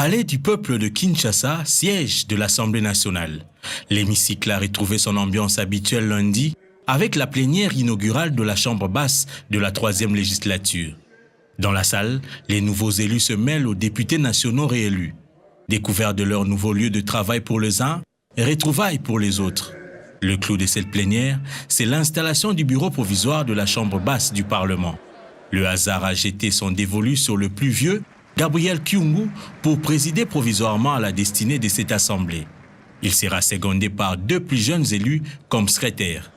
Palais du peuple de Kinshasa, siège de l'Assemblée nationale. L'hémicycle a retrouvé son ambiance habituelle lundi avec la plénière inaugurale de la Chambre basse de la 3e législature. Dans la salle, les nouveaux élus se mêlent aux députés nationaux réélus. Découvert de leur nouveau lieu de travail pour les uns et retrouvailles pour les autres. Le clou de cette plénière, c'est l'installation du bureau provisoire de la Chambre basse du Parlement. Le hasard a jeté son dévolu sur le plus vieux, Gabriel Kyungu, pour présider provisoirement à la destinée de cette assemblée. Il sera secondé par 2 plus jeunes élus comme secrétaires.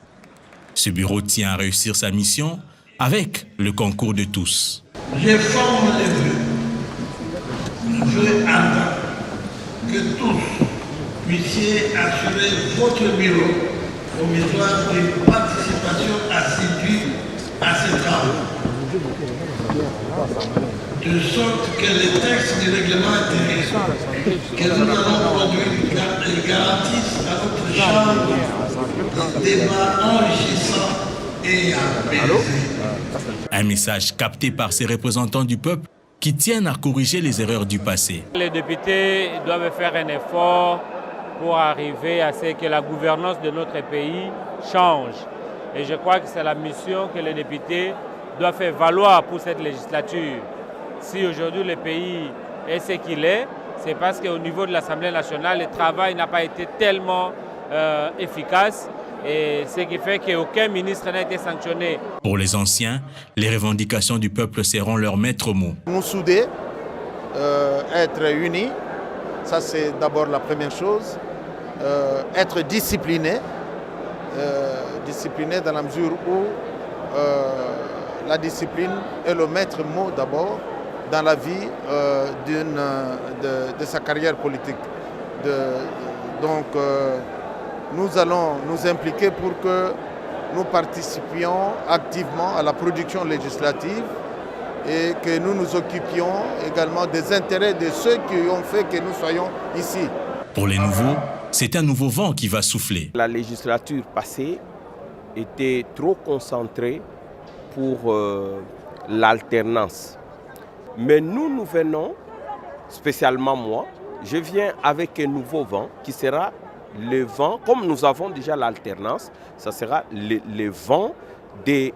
Ce bureau tient à réussir sa mission avec le concours de tous. Je forme les vœux. Je attends que tous puissiez assurer votre bureau provisoire d'une participation assidue à ces travaux. De sorte que les textes du règlement intérieur que nous allons produire garantissent à notre Chambre des débats enrichissants et apaisés. Un message capté par ces représentants du peuple qui tiennent à corriger les erreurs du passé. Les députés doivent faire un effort pour arriver à ce que la gouvernance de notre pays change. Et je crois que c'est la mission que les députés doivent faire valoir pour cette législature. Si aujourd'hui le pays est ce qu'il est, c'est parce qu'au niveau de l'Assemblée nationale, le travail n'a pas été tellement efficace, et ce qui fait qu'aucun ministre n'a été sanctionné. Pour les anciens, les revendications du peuple seront leur maître mot. Nous souder, être unis, ça c'est d'abord la première chose. Être discipliné, discipliné dans la mesure où la discipline est le maître mot d'abord dans la vie de sa carrière politique. Donc nous allons nous impliquer pour que nous participions activement à la production législative et que nous nous occupions également des intérêts de ceux qui ont fait que nous soyons ici. Pour les nouveaux, c'est un nouveau vent qui va souffler. La législature passée était trop concentrée pour l'alternance. Mais nous venons, spécialement moi, je viens avec un nouveau vent qui sera le vent, comme nous avons déjà l'alternance, ça sera le vent de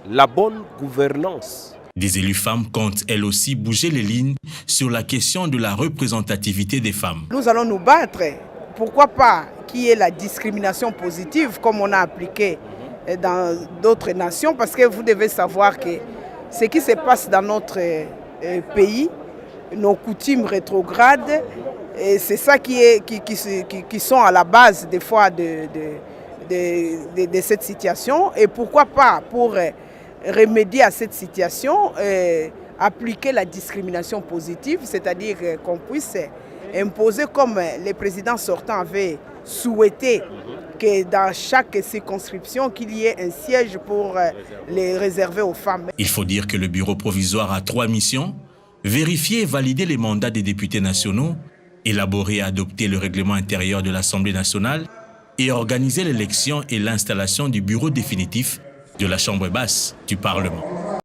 la bonne gouvernance. Des élus femmes comptent elles aussi bouger les lignes sur la question de la représentativité des femmes. Nous allons nous battre. Pourquoi pas qu'il y ait la discrimination positive comme on a appliqué dans d'autres nations, parce que vous devez savoir que ce qui se passe dans notre pays, nos coutumes rétrogrades, c'est ça qui sont à la base des fois de cette situation. Et pourquoi pas, pour remédier à cette situation, appliquer la discrimination positive, c'est-à-dire qu'on puisse imposer, comme les présidents sortants avaient souhaité, que dans chaque circonscription, qu'il y ait un siège pour les réserver aux femmes. Il faut dire que le bureau provisoire a 3 missions: vérifier et valider les mandats des députés nationaux, élaborer et adopter le règlement intérieur de l'Assemblée nationale et organiser l'élection et l'installation du bureau définitif de la Chambre basse du Parlement.